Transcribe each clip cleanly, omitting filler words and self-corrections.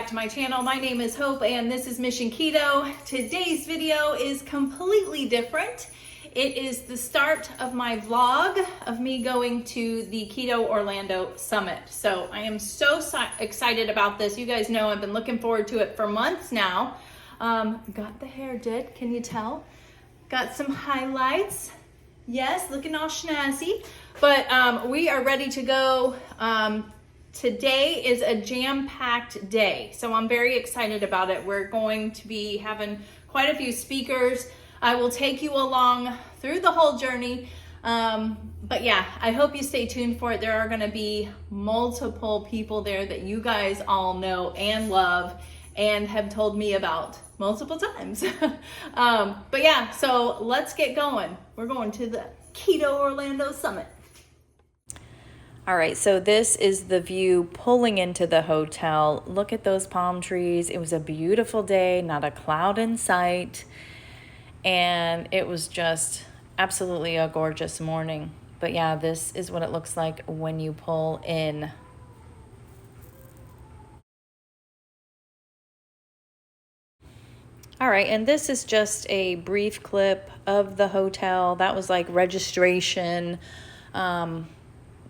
back to my channel. My name is Hope and this is MissionKeto. Today's video is completely different. It is the start of my vlog of me going to the Keto Orlando Summit. So I am so excited about this. You guys know I've been looking forward to it for months now. Got the hair did, can you tell? Got some highlights. Yes, looking all snazzy. But we are ready to go. Today is a jam-packed day, so I'm very excited about it. We're going to be having quite a few speakers. I will take you along through the whole journey. But yeah, I hope you stay tuned for it. There are gonna be multiple people there that you guys all know and love and have told me about multiple times. But yeah, so let's get going. We're going to the Keto Orlando Summit. All right, so this is the view pulling into the hotel. Look at those palm trees. It was a beautiful day, not a cloud in sight. And it was just absolutely a gorgeous morning. But yeah, this is what it looks like when you pull in. All right, and this is just a brief clip of the hotel. That was like registration.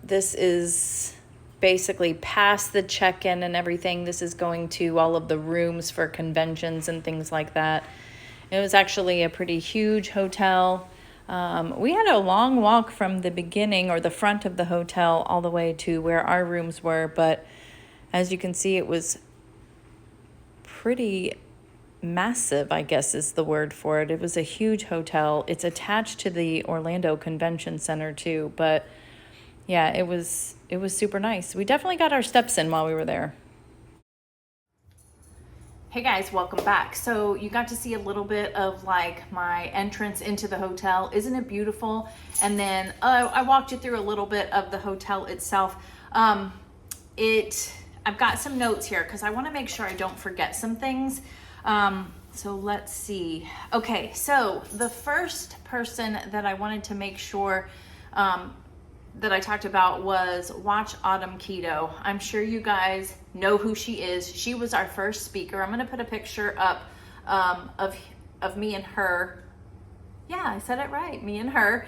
This is basically past the check-in and everything. This is going to all of the rooms for conventions and things like that. It was actually a pretty huge hotel. We had a long walk from the beginning or the front of the hotel all the way to where our rooms were. But as you can see, it was pretty massive, I guess is the word for it. It was a huge hotel. It's attached to the Orlando Convention Center too, but yeah, it was super nice. We definitely got our steps in while we were there. Hey guys, welcome back. So you got to see a little bit of like my entrance into the hotel. Isn't it beautiful? And then I walked you through a little bit of the hotel itself. I've got some notes here because I want to make sure I don't forget some things. So let's see. Okay, so the first person that I wanted to make sure that I talked about was Watch Autumn Keto. I'm sure you guys know who she is. She was our first speaker. I'm gonna put a picture up of me and her. Yeah, I said it right, me and her.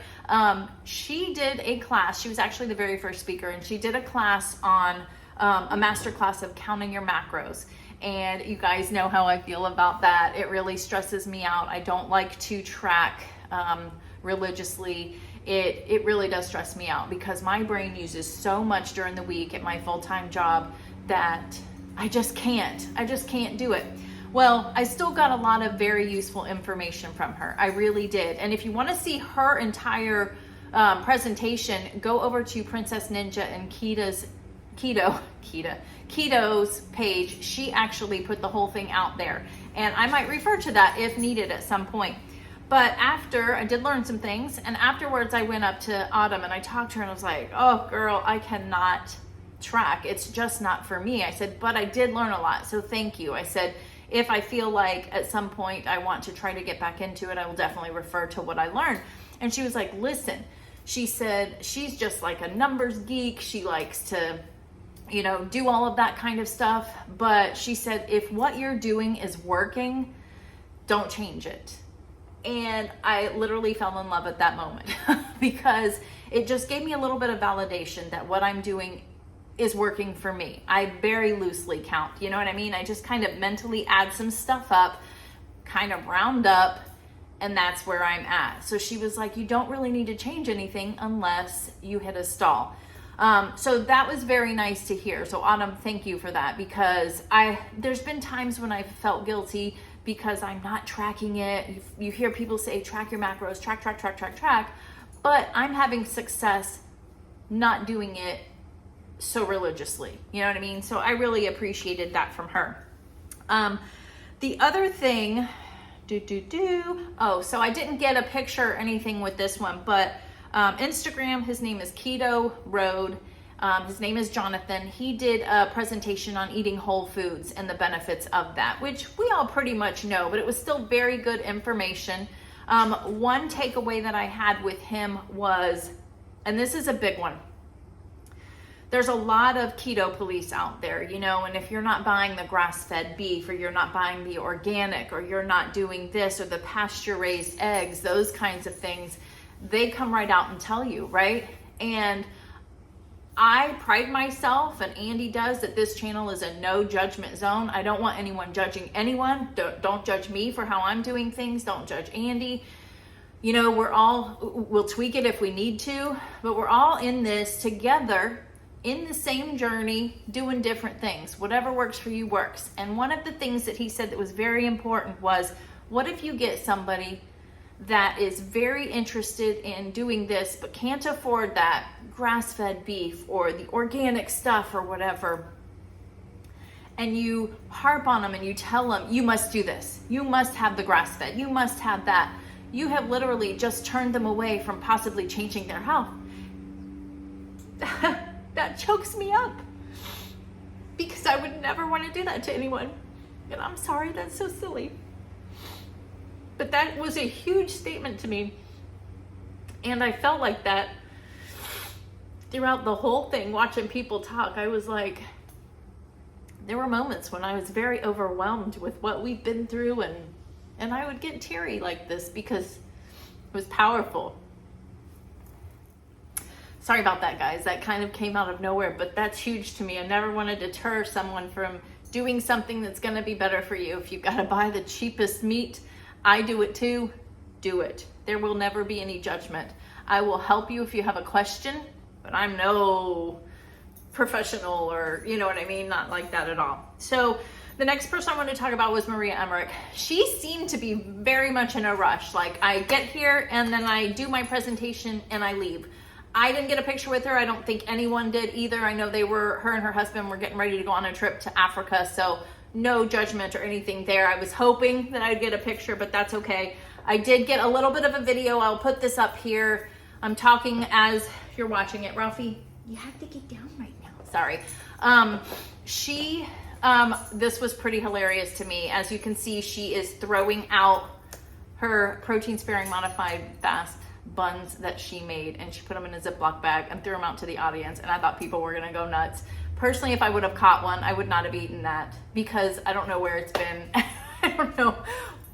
She did a class. She was actually the very first speaker, and she did a class on a master class of counting your macros. And you guys know how I feel about that. It really stresses me out. I don't like to track religiously. It really does stress me out because my brain uses so much during the week at my full-time job that I just can't do it. Well, I still got a lot of very useful information from her. I really did. And if you want to see her entire presentation, go over to Princess Ninja and Keto's page. She actually put the whole thing out there, and I might refer to that if needed at some point. But after I did learn some things, and afterwards I went up to Autumn and I talked to her and I was like, oh girl, I cannot track. It's just not for me. I said, but I did learn a lot, so thank you. I said, if I feel like at some point I want to try to get back into it, I will definitely refer to what I learned. And she was like, listen, she said she's just like a numbers geek. She likes to, you know, do all of that kind of stuff. But she said, if what you're doing is working, don't change it. And I literally fell in love at that moment because it just gave me a little bit of validation that what I'm doing is working for me. I very loosely count, you know what I mean? I just kind of mentally add some stuff up, kind of round up, and that's where I'm at. So she was like, you don't really need to change anything unless you hit a stall. So that was very nice to hear. So Autumn, thank you for that, because there's been times when I felt guilty because I'm not tracking it. You hear people say, track your macros, track. But I'm having success not doing it so religiously. You know what I mean? So I really appreciated that from her. The other thing, so I didn't get a picture or anything with this one, but Instagram, his name is Keto Road. His name is Jonathan. He did a presentation on eating whole foods and the benefits of that, which we all pretty much know, but it was still very good information. One takeaway that I had with him was, and this is a big one, there's a lot of keto police out there, you know, and if you're not buying the grass-fed beef, or you're not buying the organic, or you're not doing this or the pasture-raised eggs, those kinds of things, they come right out and tell you, right? And I pride myself, and Andy does, that this channel is a no judgment zone. I don't want anyone judging anyone. Don't judge me for how I'm doing things. Don't judge Andy. You know, we'll tweak it if we need to, but we're all in this together, in the same journey, doing different things. Whatever works for you works. And one of the things that he said that was very important was, what if you get somebody that is very interested in doing this but can't afford that grass-fed beef or the organic stuff or whatever, and you harp on them and you tell them, you must do this, you must have the grass-fed, you must have that. You have literally just turned them away from possibly changing their health. That chokes me up, because I would never want to do that to anyone. And I'm sorry, that's so silly. But that was a huge statement to me. And I felt like that throughout the whole thing, watching people talk. I was like, there were moments when I was very overwhelmed with what we've been through, and I would get teary like this because it was powerful. Sorry about that, guys. That kind of came out of nowhere, but that's huge to me. I never want to deter someone from doing something that's going to be better for you. If you've got to buy the cheapest meat, I do it too. Do it. There will never be any judgment. I will help you if you have a question, but I'm no professional, or you know what I mean? Not like that at all. So the next person I want to talk about was Maria Emerick. She seemed to be very much in a rush. Like, I get here and then I do my presentation and I leave. I didn't get a picture with her. I don't think anyone did either. I know her and her husband were getting ready to go on a trip to Africa, so no judgment or anything there. I was hoping that I'd get a picture, but that's okay. I did get a little bit of a video. I'll put this up here. I'm talking as you're watching it. Ralphie, you have to get down right now. Sorry. This was pretty hilarious to me. As you can see, she is throwing out her protein-sparing modified fast buns that she made, and she put them in a Ziploc bag and threw them out to the audience, and I thought people were gonna go nuts. Personally, if I would have caught one, I would not have eaten that, because I don't know where it's been. I don't know,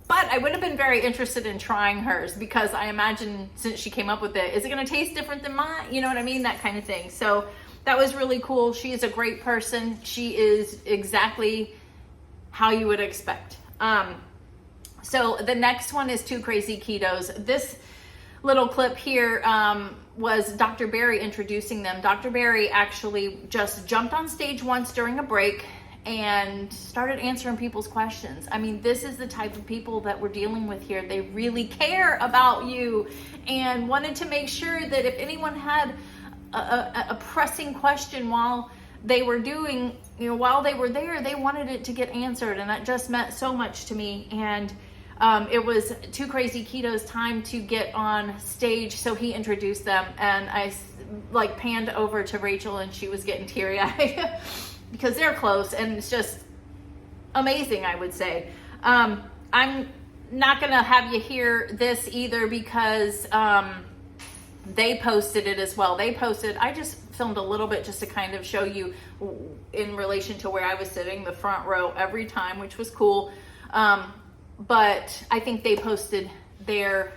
but I would have been very interested in trying hers, because I imagine since she came up with it, is it gonna taste different than mine? You know what I mean? That kind of thing. So that was really cool. She is a great person. She is exactly how you would expect. So the next one is Two Crazy Ketos. This little clip here was Dr. Barry introducing them. Dr. Barry actually just jumped on stage once during a break and started answering people's questions. I mean, this is the type of people that we're dealing with here. They really care about you and wanted to make sure that if anyone had a pressing question while they were doing, while they were there, they wanted it to get answered. And that just meant so much to me. And it was Two Crazy Ketos' time to get on stage, so he introduced them, and I like panned over to Rachel, and she was getting teary-eyed because they're close, and it's just amazing, I would say. I'm not gonna have you hear this either, because they posted it as well. I just filmed a little bit just to kind of show you in relation to where I was sitting, the front row every time, which was cool. But I think they posted their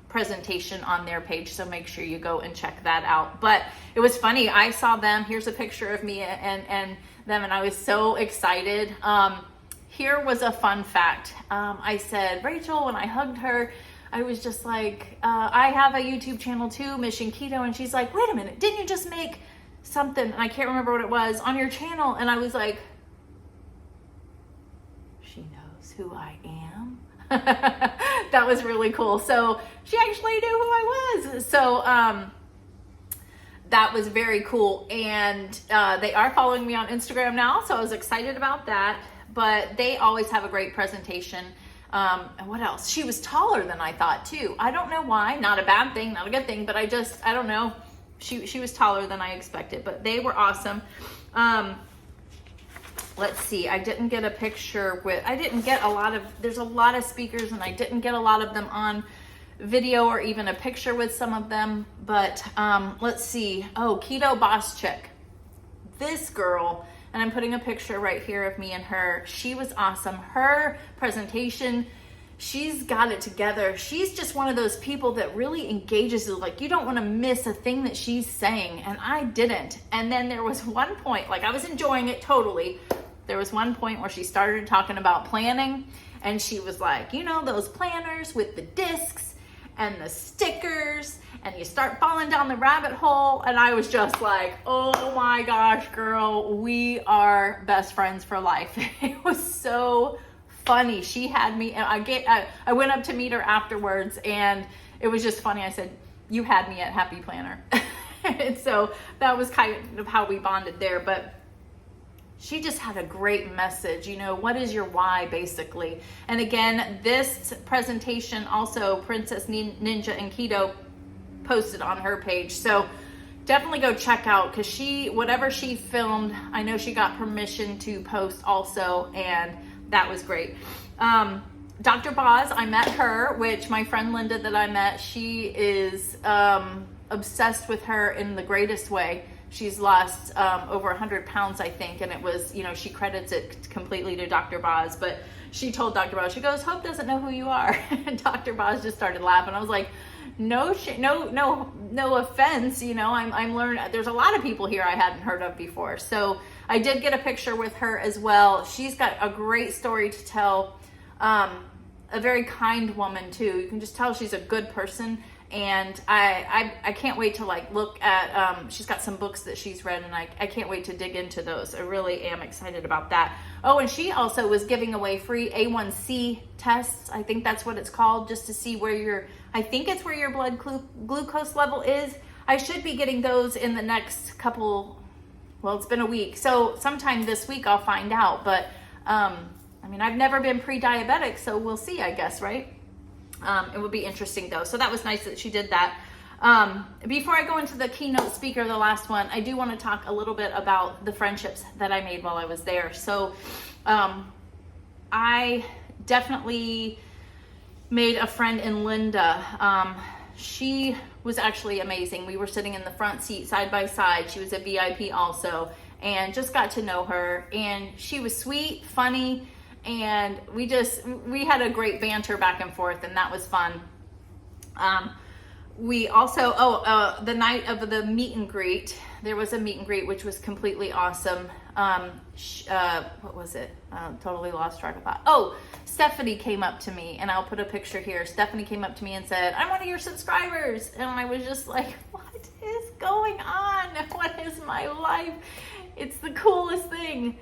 presentation on their page, so make sure you go and check that out. But it was funny. I saw them. Here's a picture of me and them, and I was so excited. Here was a fun fact. I said, Rachel, when I hugged her, I was just like, I have a YouTube channel too, MissionKeto, and she's like, wait a minute, didn't you just make something, and I can't remember what it was, on your channel? And I was like, she knows who I am. That was really cool. So she actually knew who I was. So that was very cool. And they are following me on Instagram now, so I was excited about that. But they always have a great presentation. And what else? She was taller than I thought too. I don't know why. Not a bad thing, not a good thing, but I don't know. She was taller than I expected, but they were awesome. Let's see, I didn't get a picture with, there's a lot of speakers, and I didn't get a lot of them on video or even a picture with some of them, but let's see. Oh, Keto Boss Chick. this girl, and I'm putting a picture right here of me and her, she was awesome. Her presentation, she's got it together. She's just one of those people that really engages you. Like, you don't want to miss a thing that she's saying, and I didn't. And then there was one point, like, I was enjoying it totally. There was one point where she started talking about planning, and she was like, you know, those planners with the discs and the stickers, and you start falling down the rabbit hole. And I was just like, oh my gosh, girl, we are best friends for life. It was so funny. She had me, and I went up to meet her afterwards, and it was just funny. I said, you had me at Happy Planner. And so that was kind of how we bonded there. But she just had a great message. You know, what is your why, basically? And again, this presentation also Princess Ninja and Keto posted on her page. So definitely go check out, because whatever she filmed, I know she got permission to post also, and that was great. Dr. Boz, I met her, which my friend Linda that I met, she is obsessed with her in the greatest way. She's lost over 100 pounds, I think, and it was, you know, she credits it completely to Dr. Boz, but she told Dr. Boz, she goes, Hope doesn't know who you are. And Dr. Boz just started laughing. I was like, no offense, you know, I'm learning. There's a lot of people here I hadn't heard of before. So I did get a picture with her as well. She's got a great story to tell. A very kind woman too. You can just tell she's a good person. And I can't wait to like look at, she's got some books that she's read, and I can't wait to dig into those. I really am excited about that. Oh, and she also was giving away free A1C tests. I think that's what it's called, just to see where I think it's where your blood glucose level is. I should be getting those in the next couple, well, it's been a week. So sometime this week I'll find out. But, I mean, I've never been pre-diabetic, so we'll see, I guess, right? It would be interesting though. So that was nice that she did that. Before I go into the keynote speaker, the last one, I do want to talk a little bit about the friendships that I made while I was there. So I definitely made a friend in Linda. She was actually amazing. We were sitting in the front seat side by side. She was a VIP also, and just got to know her. And she was sweet, funny, and we had a great banter back and forth, and that was fun. We also, the night of the meet and greet, there was a meet and greet, which was completely awesome. What was it? Totally lost track of that. Oh, Stephanie came up to me, and I'll put a picture here. Stephanie came up to me and said, I'm one of your subscribers. And I was just like, what is going on? What is my life? It's the coolest thing.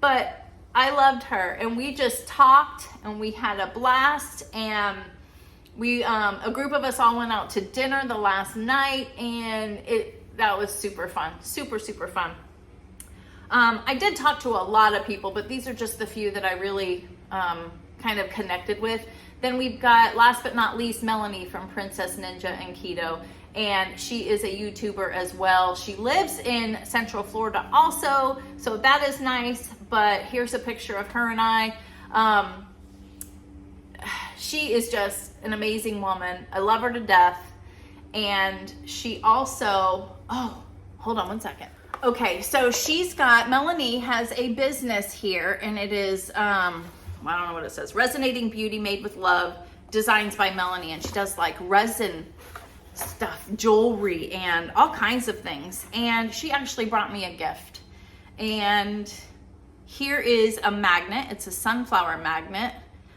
But I loved her, and we just talked, and we had a blast, and we a group of us all went out to dinner the last night, and that was super fun. Super fun. I did talk to a lot of people, but these are just the few that I really kind of connected with. Then we've got, last but not least, Melanie from Princess Ninja and Keto, and she is a YouTuber as well. She lives in Central Florida also, so that is nice. But here's a picture of her and I. She is just an amazing woman. I love her to death. And she also, oh, hold on one second. Okay, so Melanie has a business here, and it is, I don't know what it says, Resonating Beauty Made with Love, Designs by Melanie. And she does like resin stuff, jewelry, and all kinds of things. And she actually brought me a gift. And here is a magnet. It's a sunflower magnet.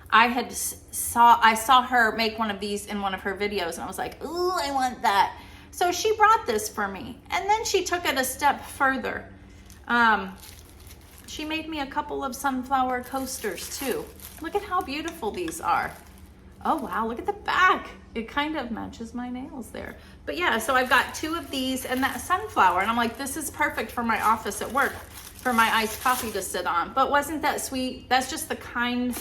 I saw her make one of these in one of her videos, and I was like, ooh, I want that. So she brought this for me, and then she took it a step further. She made me a couple of sunflower coasters too. Look at how beautiful these are. Oh wow, look at the back. It kind of matches my nails there. But yeah, so I've got two of these and that sunflower, and I'm like, this is perfect for my office at work, for my iced coffee to sit on. But wasn't that sweet? That's just the kind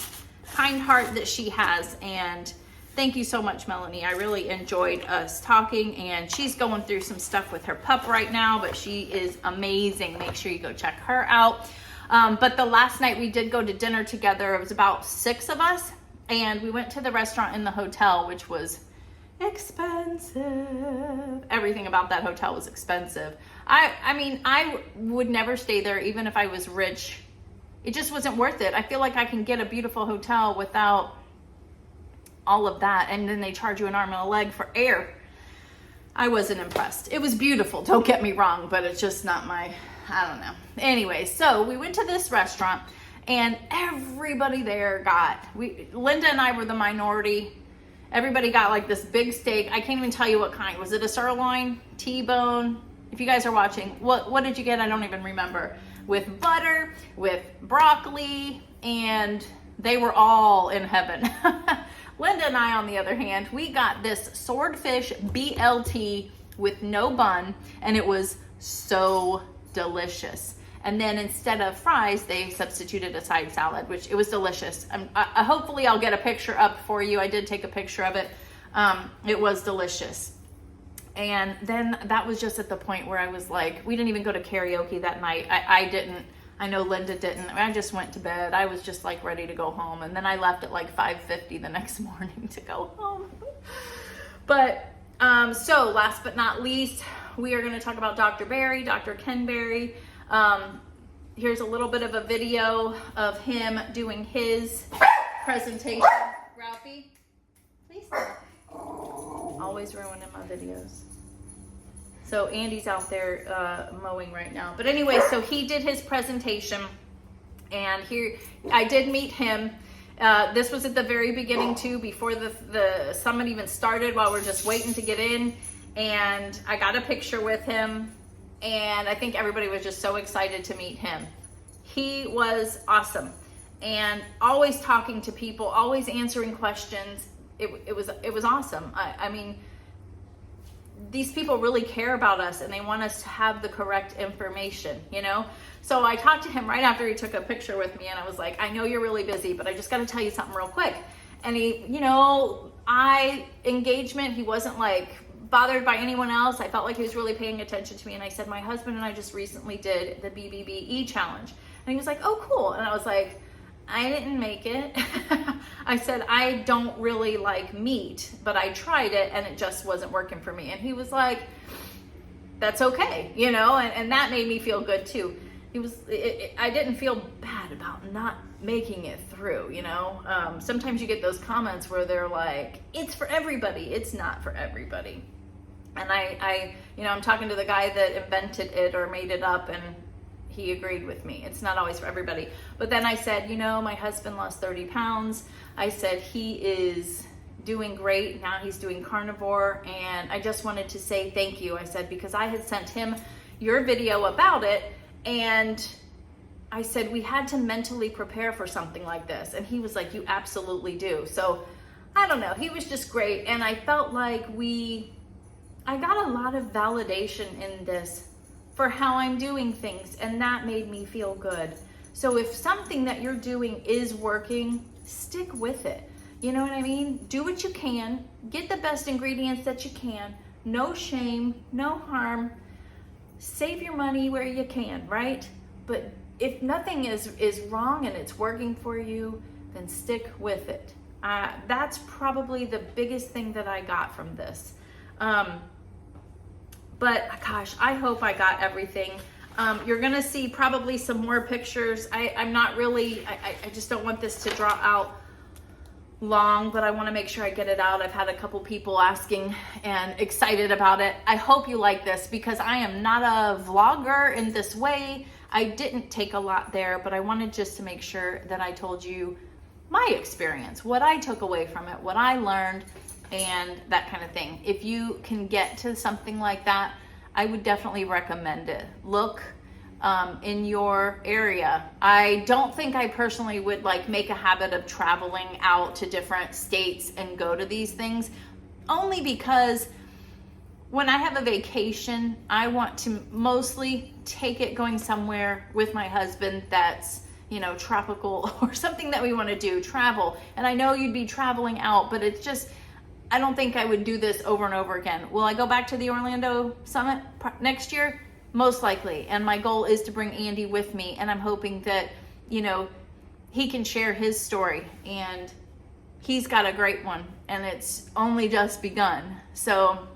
heart that she has. And thank you so much, Melanie. I really enjoyed us talking, and she's going through some stuff with her pup right now, but she is amazing. Make sure you go check her out. But the last night we did go to dinner together. It was about 6 of us, and we went to the restaurant in the hotel, which was expensive. Everything about that hotel was expensive. I mean, I would never stay there even if I was rich. It just wasn't worth it. I feel like I can get a beautiful hotel without all of that, and then they charge you an arm and a leg for air. I wasn't impressed. It was beautiful, don't get me wrong, but it's just not my, I don't know. Anyway, so we went to this restaurant, and everybody there Linda and I were the minority. Everybody got like this big steak. I can't even tell you what kind. Was it a sirloin, T-bone? If you guys are watching, what did you get? I don't even remember. With butter, with broccoli, and they were all in heaven. Linda and I, on the other hand, we got this swordfish BLT with no bun, and it was so delicious. And then instead of fries, they substituted a side salad, which it was delicious. Hopefully I'll get a picture up for you. I did take a picture of it. It was delicious. And then that was just at the point where I was like, we didn't even go to karaoke that night. I didn't. I know Linda didn't. I just went to bed. I was just like ready to go home. And then I left at like 5:50 the next morning to go home. But so last but not least, we are going to talk about Dr. Berry, Dr. Ken Berry. Here's a little bit of a video of him doing his presentation. Ralphie, please stop. Always ruining my videos. So Andy's out there mowing right now. But anyway, so he did his presentation, and here I did meet him. This was at the very beginning too, before the summit even started, while we're just waiting to get in. And I got a picture with him, and I think everybody was just so excited to meet him. He was awesome, and always talking to people, always answering questions. It was awesome. I mean, these people really care about us, and they want us to have the correct information, you know? So I talked to him right after he took a picture with me, and I was like, I know you're really busy, but I just got to tell you something real quick. And he, you know, engagement, he wasn't like bothered by anyone else. I felt like he was really paying attention to me. And I said, my husband and I just recently did the BBBE challenge. And he was like, oh, cool. And I was like, I didn't make it. I said, I don't really like meat, but I tried it and it just wasn't working for me. And he was like, that's okay, you know, and that made me feel good too. I didn't feel bad about not making it through, you know. Sometimes you get those comments where they're like, it's for everybody. It's not for everybody. And I you know, I'm talking to the guy that invented it or made it up, and he agreed with me. It's not always for everybody. But then I said, you know, my husband lost 30 pounds. I said, he is doing great. Now he's doing carnivore. And I just wanted to say thank you. I said, because I had sent him your video about it. And I said, we had to mentally prepare for something like this. And he was like, you absolutely do. So I don't know. He was just great. And I felt like I got a lot of validation in this for how I'm doing things, and that made me feel good. So if something that you're doing is working, stick with it. You know what I mean? Do what you can, get the best ingredients that you can, no shame, no harm, save your money where you can, right? But if nothing is wrong and it's working for you, then stick with it. That's probably the biggest thing that I got from this. But gosh, I hope I got everything. You're gonna see probably some more pictures. I'm not really, I just don't want this to draw out long, but I wanna make sure I get it out. I've had a couple people asking and excited about it. I hope you like this, because I am not a vlogger in this way. I didn't take a lot there, but I wanted just to make sure that I told you my experience, what I took away from it, what I learned, and that kind of thing. If you can get to something like that, I would definitely recommend it. Look in your area. I don't think I personally would like make a habit of traveling out to different states and go to these things, only because when I have a vacation, I want to mostly take it going somewhere with my husband that's, you know, tropical or something that we want to do, travel. And I know you'd be traveling out, but it's just, I don't think I would do this over and over again. Will I go back to the Orlando Summit next year? Most likely. And my goal is to bring Andy with me. And I'm hoping that, you know, he can share his story. And he's got a great one, and it's only just begun. So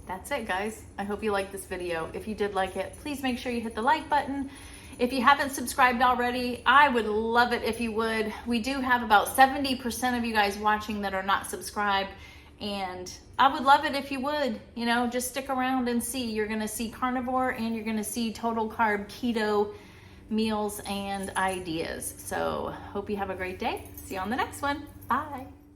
that's it, guys. I hope you liked this video. If you did like it, please make sure you hit the like button. If you haven't subscribed already, I would love it if you would. We do have about 70% of you guys watching that are not subscribed, and I would love it if you would, you know, just stick around and see. You're gonna see carnivore and you're gonna see total carb keto meals and ideas. So hope you have a great day. See you on the next one. Bye.